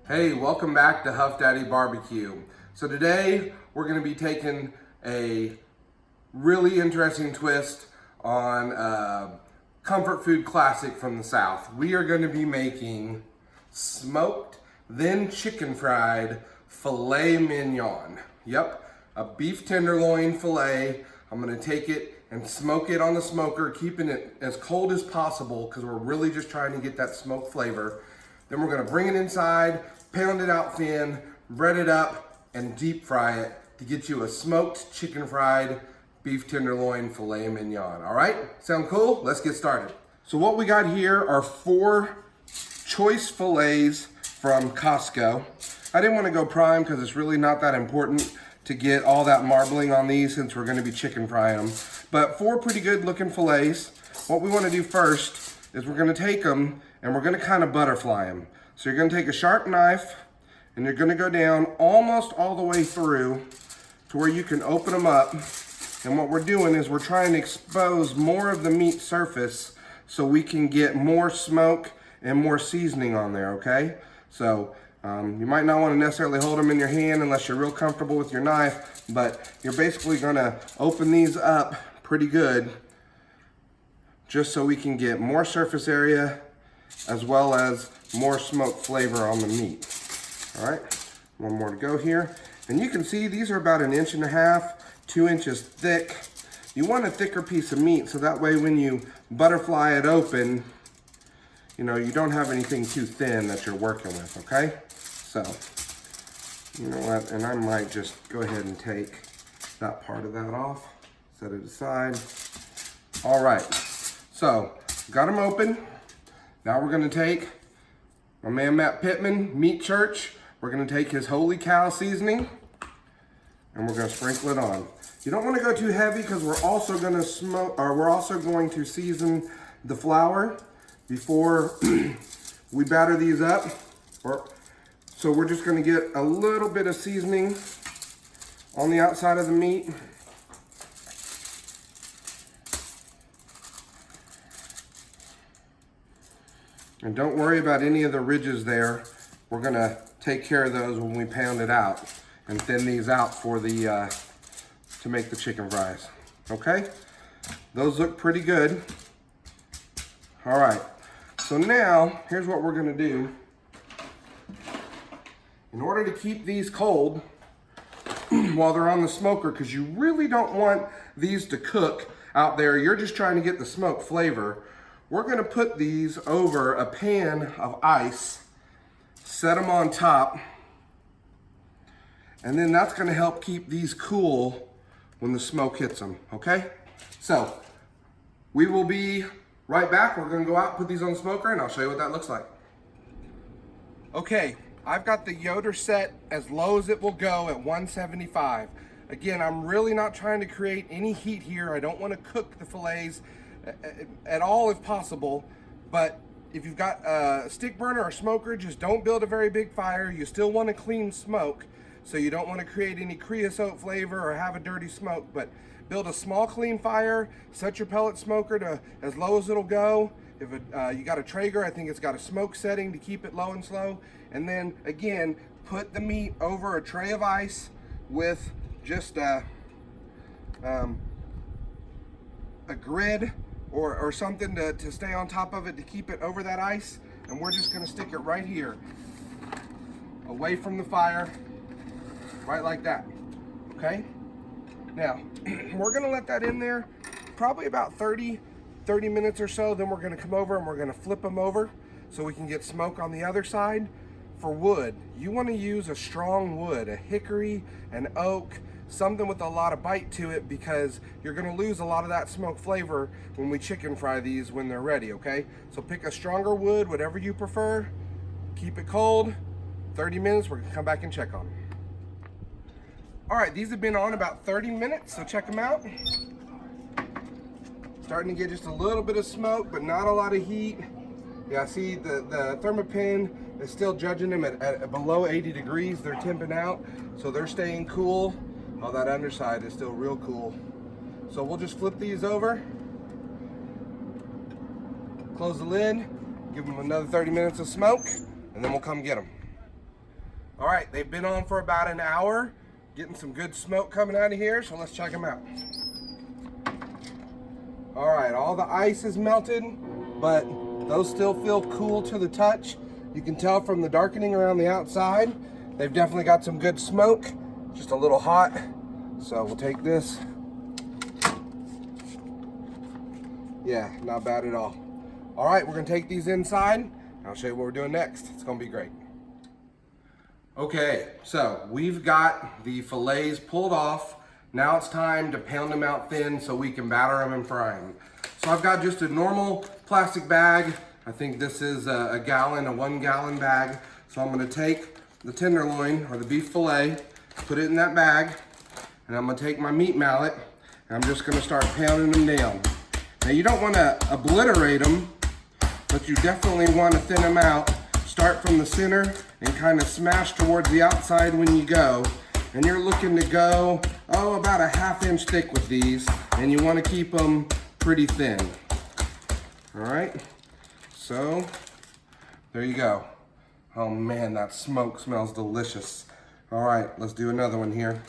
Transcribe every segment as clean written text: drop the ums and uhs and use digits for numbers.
Hey, welcome back to Huff Daddy Barbecue. So today we're going to be taking a really interesting twist on a comfort food classic from the South. We are going to be making smoked, then chicken fried filet mignon. Yep, a beef tenderloin filet. I'm going to take it and smoke it on the smoker, keeping it as cold as possible because we're really just trying to get that smoked flavor. Then we're gonna bring it inside, pound it out thin, bread it up, and deep fry it to get you a smoked chicken fried beef tenderloin filet mignon. All right, sound cool? Let's get started. So what we got here are 4 choice fillets from Costco. I didn't want to go prime because it's really not that important to get all that marbling on these since we're gonna be chicken frying them. But 4 pretty good looking fillets. What we wanna do first is we're gonna take them and we're gonna kind of butterfly them. So you're gonna take a sharp knife and you're gonna go down almost all the way through to where you can open them up. And what we're doing is we're trying to expose more of the meat surface so we can get more smoke and more seasoning on there, okay? So you might not wanna necessarily hold them in your hand unless you're real comfortable with your knife, but you're basically gonna open these up pretty good just so we can get more surface area as well as more smoked flavor on the meat. All right, one more to go here. And you can see these are about 1.5 inches, 2 inches thick. You want a thicker piece of meat so that way when you butterfly it open, you know, you don't have anything too thin that you're working with, okay? So, you know what, and I might just go ahead and take that part of that off, set it aside. All right, so got them open. Now we're gonna take my man Matt Pittman, Meat Church. We're gonna take his holy cow seasoning and we're gonna sprinkle it on. You don't wanna go too heavy because we're also gonna we're also going to season the flour before we batter these up. So we're just gonna get a little bit of seasoning on the outside of the meat. And don't worry about any of the ridges there. We're gonna take care of those when we pound it out and thin these out for the to make the chicken fries. Okay? Those look pretty good. All right. So now here's what we're gonna do. In order to keep these cold while they're on the smoker, because you really don't want these to cook out there, you're just trying to get the smoke flavor. We're gonna put these over a pan of ice, set them on top, and then that's gonna help keep these cool when the smoke hits them, okay? So, we will be right back. We're gonna go out and put these on the smoker and I'll show you what that looks like. Okay, I've got the Yoder set as low as it will go at 175. Again, I'm really not trying to create any heat here. I don't wanna cook the fillets at all if possible, but if you've got a stick burner or smoker, just don't build a very big fire. You still want a clean smoke, so you don't want to create any creosote flavor or have a dirty smoke, but build a small clean fire, set your pellet smoker to as low as it'll go. If you got a Traeger, I think it's got a smoke setting to keep it low and slow, and then again put the meat over a tray of ice with just a grid or something to stay on top of it to keep it over that ice. And we're just gonna stick it right here, away from the fire, right like that, okay? Now, we're gonna let that in there probably about 30 minutes or so, then we're gonna come over and we're gonna flip them over so we can get smoke on the other side. For wood, you wanna use a strong wood, a hickory, an oak, something with a lot of bite to it, because you're gonna lose a lot of that smoke flavor when we chicken fry these when they're ready, okay? So pick a stronger wood, whatever you prefer, keep it cold, 30 minutes, we're gonna come back and check on them. All right, these have been on about 30 minutes, so check them out. Starting to get just a little bit of smoke, but not a lot of heat. Yeah, see the Thermopin is still judging them at below 80 degrees. They're temping out, so they're staying cool. Oh, that underside is still real cool. So we'll just flip these over, close the lid, give them another 30 minutes of smoke, and then we'll come get them. All right, they've been on for about an hour, getting some good smoke coming out of here, so let's check them out. All right, all the ice is melted, but those still feel cool to the touch. You can tell from the darkening around the outside, they've definitely got some good smoke, just a little hot. So we'll take this. Yeah, not bad at all. All right, we're gonna take these inside, and I'll show you what we're doing next. It's gonna be great. Okay, so we've got the fillets pulled off. Now it's time to pound them out thin so we can batter them and fry them. So I've got just a normal plastic bag. I think this is a 1 gallon bag. So I'm gonna take the tenderloin or the beef fillet, put it in that bag, and I'm gonna take my meat mallet, and I'm just gonna start pounding them down. Now you don't wanna obliterate them, but you definitely wanna thin them out. Start from the center and kind of smash towards the outside when you go. And you're looking to go, about a 1/2 inch thick with these, and you want to keep them pretty thin. All right, so there you go. Oh man, that smoke smells delicious. All right, let's do another one here.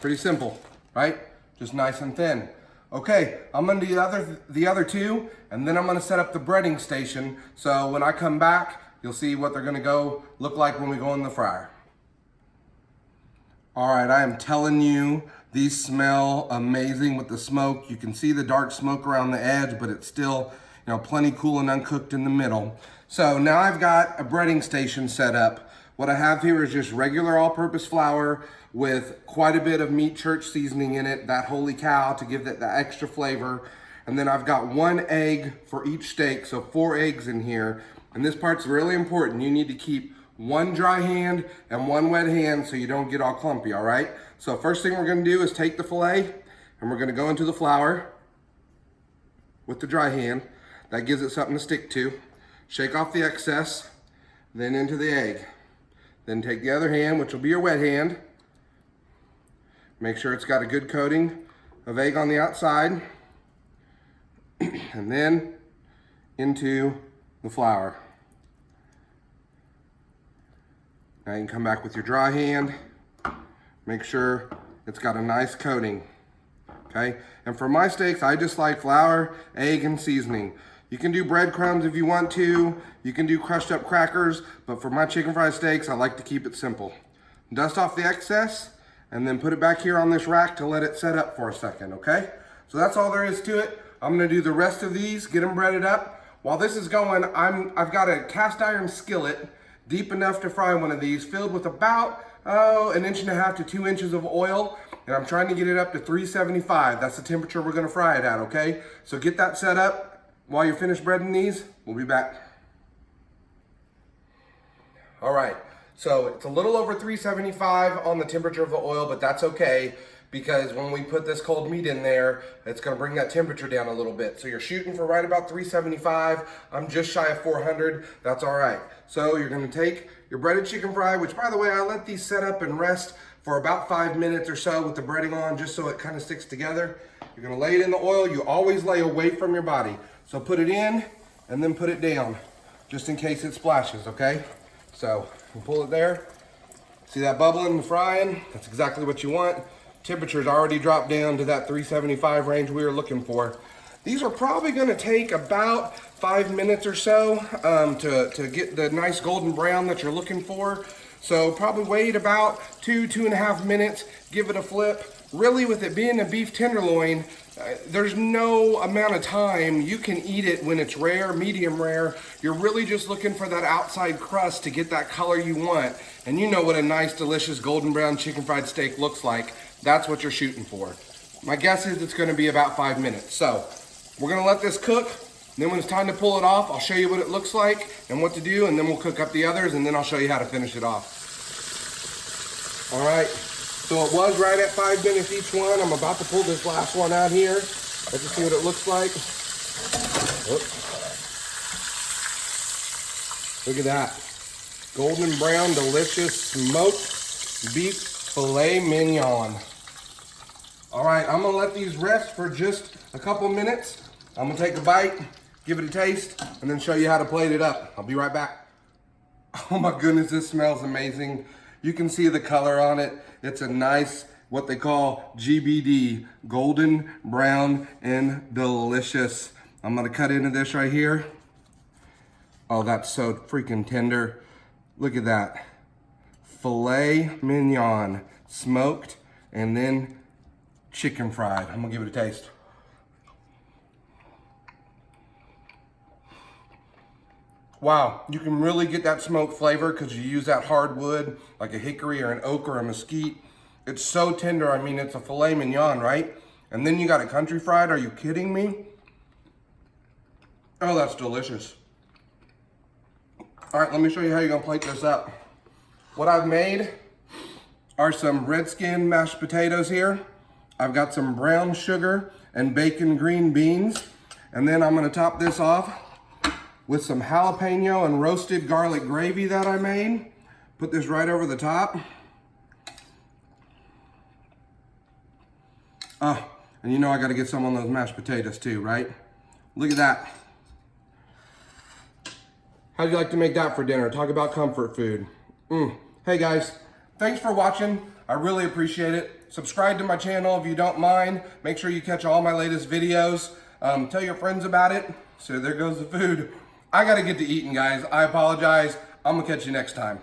Pretty simple, right? Just nice and thin. Okay, I'm gonna do the other two, and then I'm gonna set up the breading station. So when I come back, you'll see what they're gonna look like when we go in the fryer. All right, I am telling you, these smell amazing with the smoke. You can see the dark smoke around the edge, but it's still, plenty cool and uncooked in the middle. So now I've got a breading station set up. What I have here is just regular all-purpose flour with quite a bit of meat church seasoning in it, that holy cow, to give it that extra flavor. And then I've got 1 egg for each steak, so 4 eggs in here. And this part's really important. You need to keep 1 dry hand and 1 wet hand so you don't get all clumpy, all right? So first thing we're gonna do is take the filet and we're gonna go into the flour with the dry hand. That gives it something to stick to. Shake off the excess, then into the egg. Then take the other hand, which will be your wet hand. Make sure it's got a good coating of egg on the outside. And then into the flour. Now you can come back with your dry hand. Make sure it's got a nice coating, okay? And for my steaks, I just like flour, egg, and seasoning. You can do breadcrumbs if you want to. You can do crushed up crackers, but for my chicken fried steaks, I like to keep it simple. Dust off the excess, and then put it back here on this rack to let it set up for a second, okay? So that's all there is to it. I'm gonna do the rest of these, get them breaded up. While this is going, I've got a cast iron skillet, deep enough to fry one of these, filled with about, 1.5 inches to 2 inches of oil, and I'm trying to get it up to 375. That's the temperature we're gonna fry it at, okay? So get that set up. While you're finished breading these, we'll be back. All right, so it's a little over 375 on the temperature of the oil, but that's okay because when we put this cold meat in there, it's gonna bring that temperature down a little bit. So you're shooting for right about 375. I'm just shy of 400, that's all right. So you're gonna take your breaded chicken fry, which by the way, I let these set up and rest for about 5 minutes or so with the breading on, just so it kind of sticks together. You're gonna lay it in the oil. You always lay away from your body. So put it in and then put it down, just in case it splashes, okay? So we'll pull it there. See that bubbling and frying? That's exactly what you want. Temperature's already dropped down to that 375 range we were looking for. These are probably gonna take about 5 minutes or so to get the nice golden brown that you're looking for. So probably wait about 2.5 minutes, give it a flip. Really, with it being a beef tenderloin, there's no amount of time. You can eat it when it's rare, medium rare. You're really just looking for that outside crust to get that color you want. And you know what a nice, delicious golden brown chicken fried steak looks like. That's what you're shooting for. My guess is it's gonna be about 5 minutes. So we're gonna let this cook. Then when it's time to pull it off, I'll show you what it looks like and what to do, and then we'll cook up the others, and then I'll show you how to finish it off. All right. So it was right at 5 minutes each one. I'm about to pull this last one out here. Let's just see what it looks like. Oops. Look at that. golden brown, delicious smoked beef filet mignon. All right, I'm gonna let these rest for just a couple minutes. I'm gonna take a bite, give it a taste, and then show you how to plate it up. I'll be right back. Oh my goodness, this smells amazing. You can see the color on it. It's a nice, what they call GBD, golden brown and delicious. I'm gonna cut into this right here. Oh, that's so freaking tender. Look at that. Filet mignon, smoked, and then chicken fried. I'm gonna give it a taste. Wow, you can really get that smoked flavor because you use that hardwood, like a hickory or an oak or a mesquite. It's so tender. I mean, it's a filet mignon, right? And then you got it country fried. Are you kidding me? Oh, that's delicious. All right, let me show you how you're gonna plate this up. What I've made are some red skin mashed potatoes here. I've got some brown sugar and bacon green beans. And then I'm gonna top this off with some jalapeno and roasted garlic gravy that I made. Put this right over the top. Oh, and you know I gotta get some on those mashed potatoes too, right? Look at that. How'd you like to make that for dinner? Talk about comfort food. Hey guys, thanks for watching. I really appreciate it. Subscribe to my channel if you don't mind. Make sure you catch all my latest videos. Tell your friends about it. So there goes the food. I gotta get to eating, guys. I apologize. I'm gonna catch you next time.